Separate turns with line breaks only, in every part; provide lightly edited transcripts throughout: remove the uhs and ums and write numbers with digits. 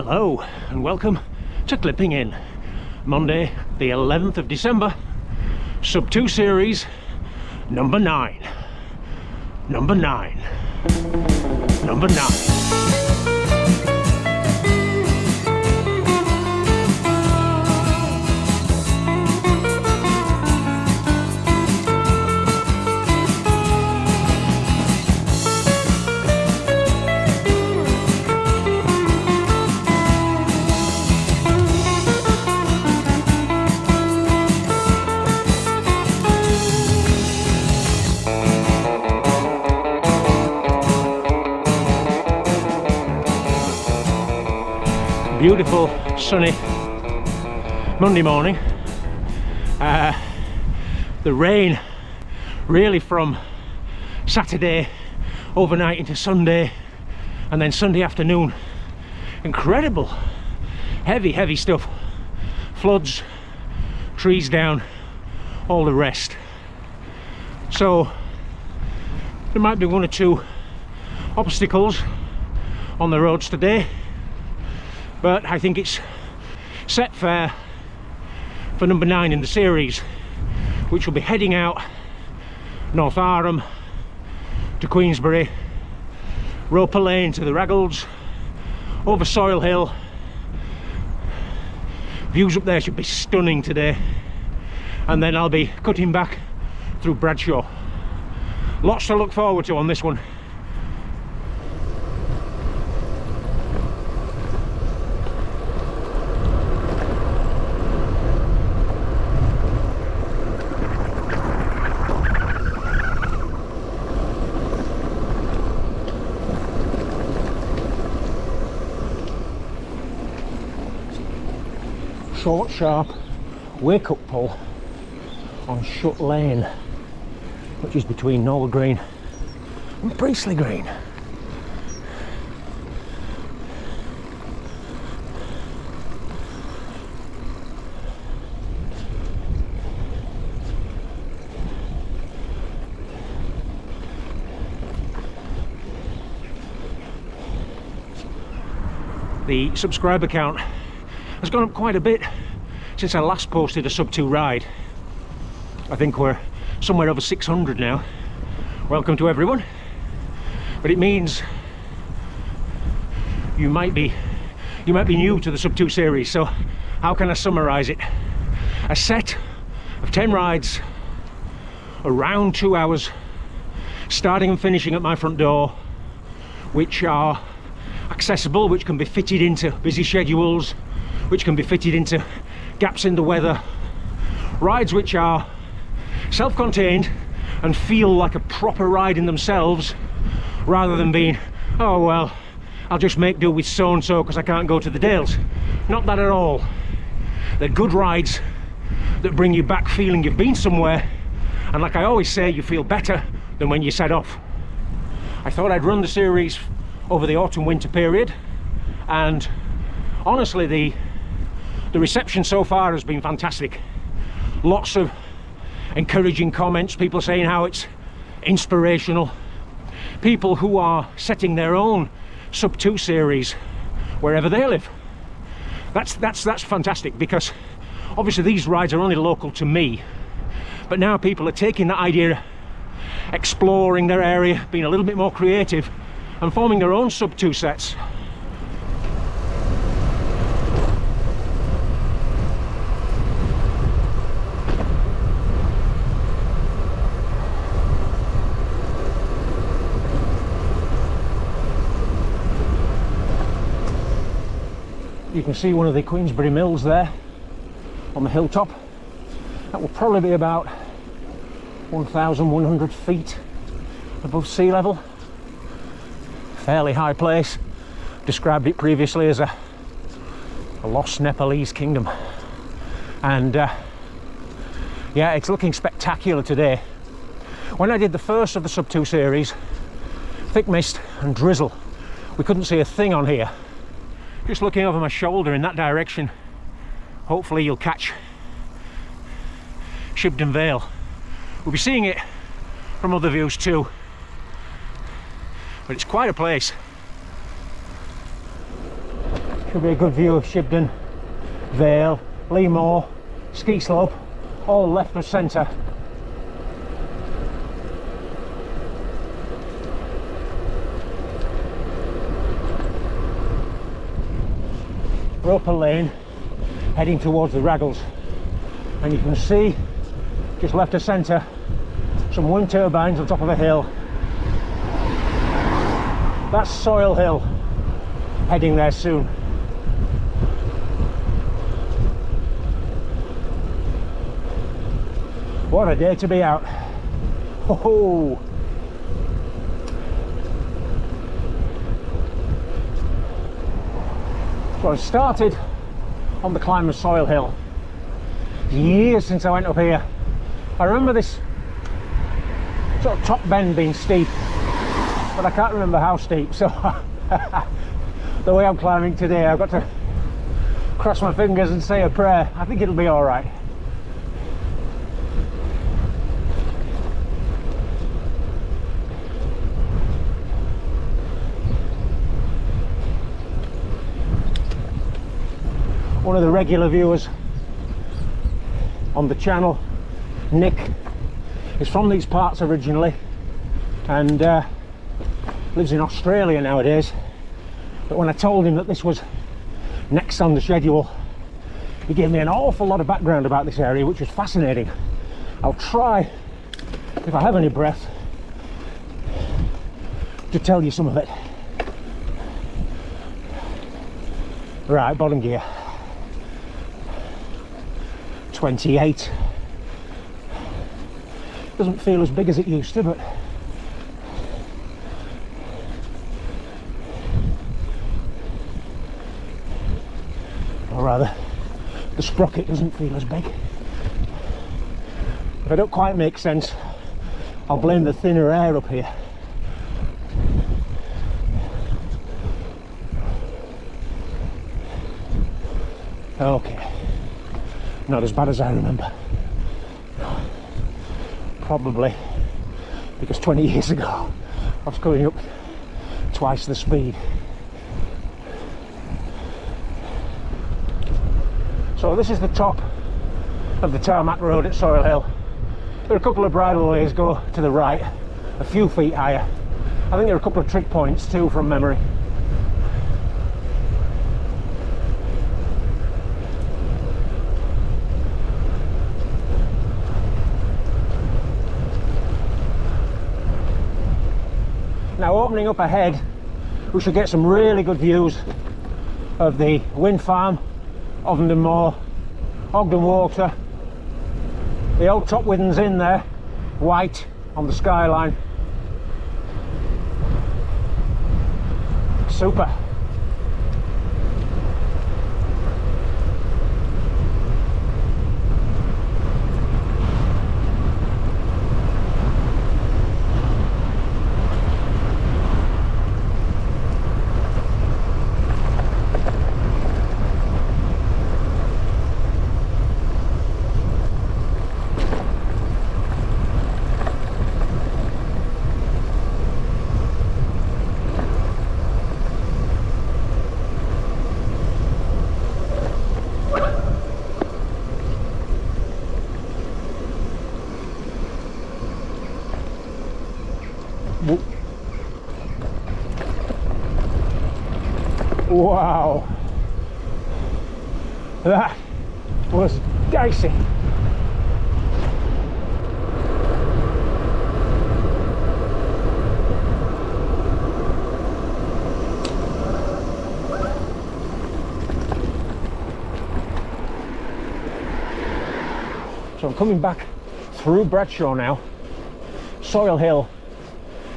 Hello and welcome to Clipping In. Monday the 11th of December, Sub 2 series number 9. Number 9. Number 9. Beautiful sunny Monday morning. The rain really from Saturday overnight into Sunday, and then Sunday afternoon, incredible heavy stuff, floods, trees down, all the rest. So there might be one or two obstacles on the roads today, but I think it's set fair for number 9 in the series, which will be heading out North Arham to Queensbury, Roper Lane to the Raggalds, over Soil Hill. Views up there should be stunning today, and then I'll be cutting back through Bradshaw. Lots to look forward to on this one. Short, sharp wake-up pull on Shut Lane, which is between Norwell Green and Priestley Green. The subscriber count has gone up quite a bit since I last posted a sub 2 ride. I think we're somewhere over 600 now. Welcome to everyone. But it means you might be new to the sub 2 series, so how can I summarize it? A set of 10 rides around 2 hours, starting and finishing at my front door, which are accessible, which can be fitted into busy schedules, which can be fitted into gaps in the weather. Rides which are self-contained and feel like a proper ride in themselves, rather than being, oh well, I'll just make do with so-and-so because I can't go to the Dales. Not that at all. They're good rides that bring you back feeling you've been somewhere, and like I always say, you feel better than when you set off. I thought I'd run the series over the autumn-winter period, and honestly the reception so far has been fantastic. Lots of encouraging comments, people saying how it's inspirational, people who are setting their own sub 2 series wherever they live. That's fantastic, because obviously these rides are only local to me, but now people are taking that idea, exploring their area, being a little bit more creative and forming their own sub 2 sets. You can see one of the Queensbury mills there on the hilltop. That will probably be about 1,100 feet above sea level. Fairly high place. Described it previously as a lost Nepalese kingdom. And yeah, it's looking spectacular today. When I did the first of the sub 2 series, thick mist and drizzle, we couldn't see a thing on here. Just looking over my shoulder in that direction, hopefully you'll catch Shibden Vale. We'll be seeing it from other views too, but it's quite a place. Should be a good view of Shibden Vale, Lee Moor, ski slope, all left of centre. Roper Lane, heading towards the Raggalds, and you can see just left of centre some wind turbines on top of a hill. That's Soil Hill, heading there soon. What a day to be out. Oh, so I started on the climb of Soil Hill. Years since I went up here. I remember this sort of top bend being steep, but I can't remember how steep, so the way I'm climbing today, I've got to cross my fingers and say a prayer. I think it'll be all right. One of the regular viewers on the channel, Nick, is from these parts originally and lives in Australia nowadays. But when I told him that this was next on the schedule, he gave me an awful lot of background about this area, which was fascinating. I'll try, if I have any breath, to tell you some of it. Right, bottom gear. 28. Doesn't feel as big as it used to, but or rather the sprocket doesn't feel as big. If I don't quite make sense, I'll blame the thinner air up here. Okay, not as bad as I remember. Probably because 20 years ago I was going up twice the speed. So this is the top of the tarmac road at Soil Hill. There are a couple of bridle ways go to the right, a few feet higher. I think there are a couple of trick points too from memory. Now opening up ahead, we should get some really good views of the wind farm, Ovenden Moor, Ogden Water, the old Top Withens Inn there, white on the skyline. Super. Wow, that was dicey. So I'm coming back through Bradshaw now. Soil Hill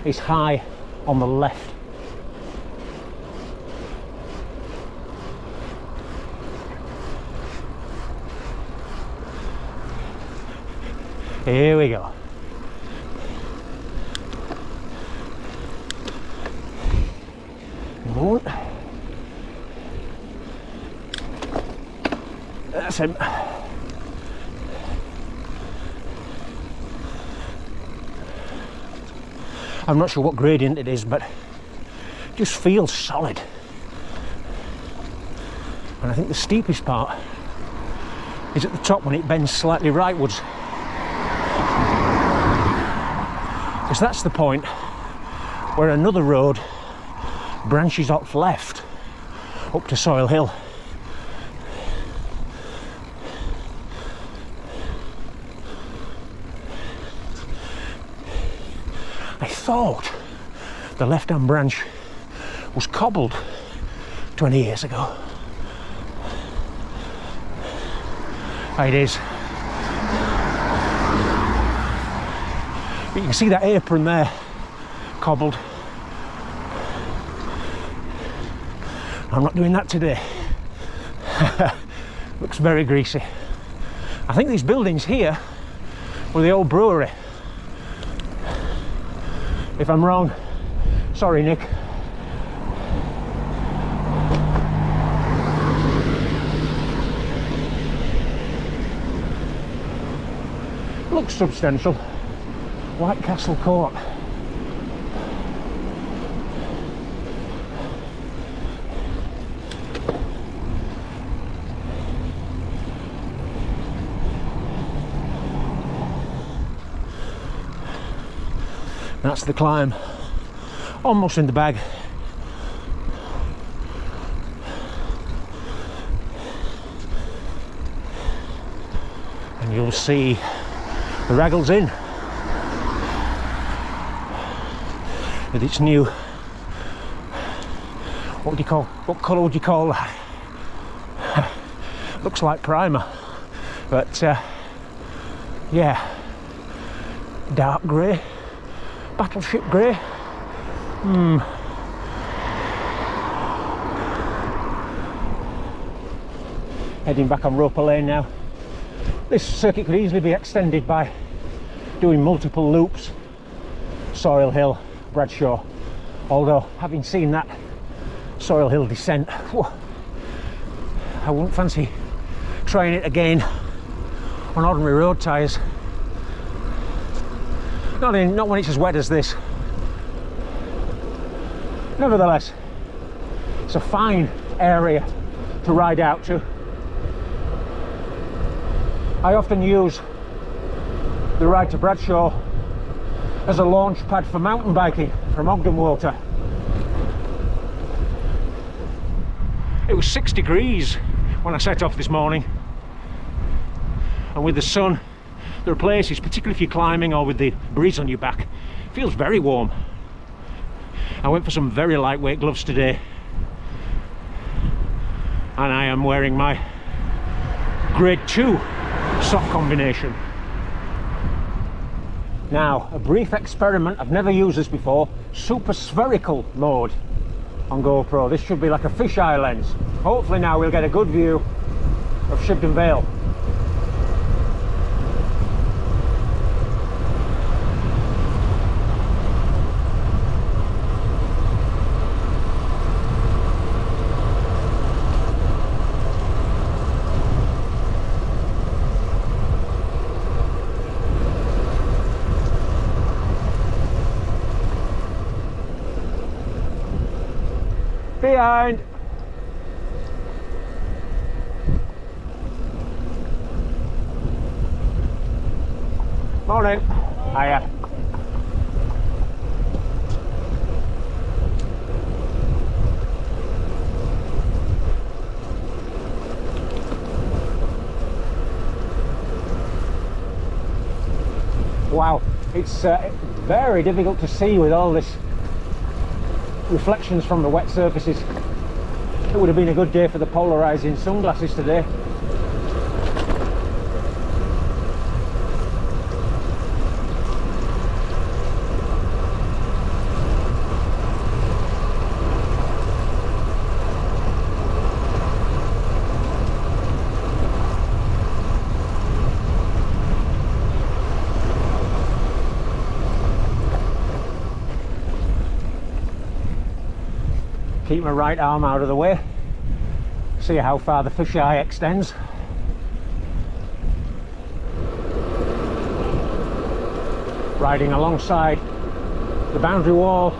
is high on the left. Here we go. One. That's him. I'm not sure what gradient it is, but it just feels solid. And I think the steepest part is at the top when it bends slightly rightwards. Because that's the point where another road branches off left up to Soil Hill. I thought the left-hand branch was cobbled 20 years ago. It is. But you can see that apron there, cobbled. I'm not doing that today. Looks very greasy. I think these buildings here were the old brewery. If I'm wrong, sorry Nick. Looks substantial. White Castle Court. That's the climb. Almost in the bag. And you'll see the Raggalds Inn with its new, what colour would you call that? Looks like primer, but yeah, dark grey, battleship grey. Heading back on Roper Lane now. This circuit could easily be extended by doing multiple loops, Soil Hill, Bradshaw. Although, having seen that Soil Hill descent, I wouldn't fancy trying it again on ordinary road tyres. Not when it's as wet as this. Nevertheless, it's a fine area to ride out to. I often use the ride to Bradshaw as a launch pad for mountain biking from Ogden Water. It was 6 degrees when I set off this morning, and with the sun there are places, particularly if you're climbing or with the breeze on your back, it feels very warm. I went for some very lightweight gloves today, and I am wearing my grade 2 sock combination. Now, a brief experiment. I've never used this before. Super spherical mode on GoPro. This should be like a fisheye lens. Hopefully now we'll get a good view of Shibden Vale. Behind. Morning. Hiya. Wow, it's very difficult to see with all this reflections from the wet surfaces. It would have been a good day for the polarizing sunglasses today. Keep my right arm out of the way, see how far the fisheye extends. Riding alongside the boundary wall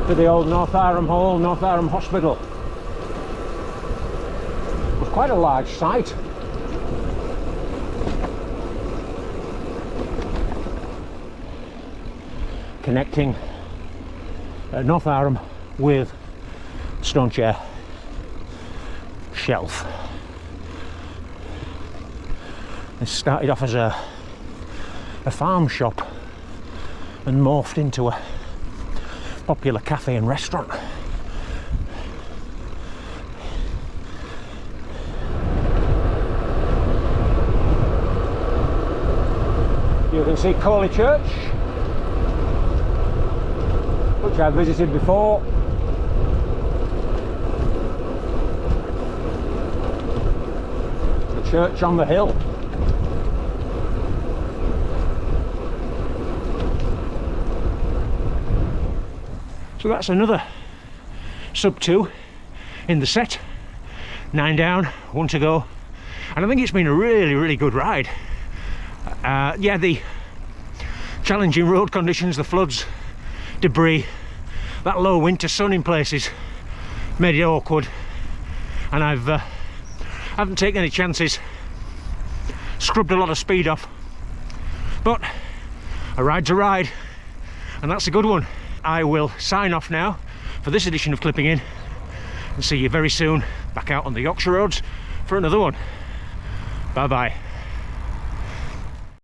to the old North Arham Hall, North Arham Hospital. quite a large site. Connecting North Arm with Stonechair Shelf. This started off as a farm shop and morphed into a popular cafe and restaurant. You can see Corley Church, which I've visited before. The church on the hill. So that's another sub 2 in the set. 9 down, 1 to go, and I think it's been a really good ride. Yeah, the challenging road conditions, the floods, debris, that low winter sun in places made it awkward, and I haven't taken any chances, scrubbed a lot of speed off, but a ride's a ride, and that's a good one. I will sign off now for this edition of Clipping In, and see you very soon back out on the Yorkshire roads for another one. Bye bye.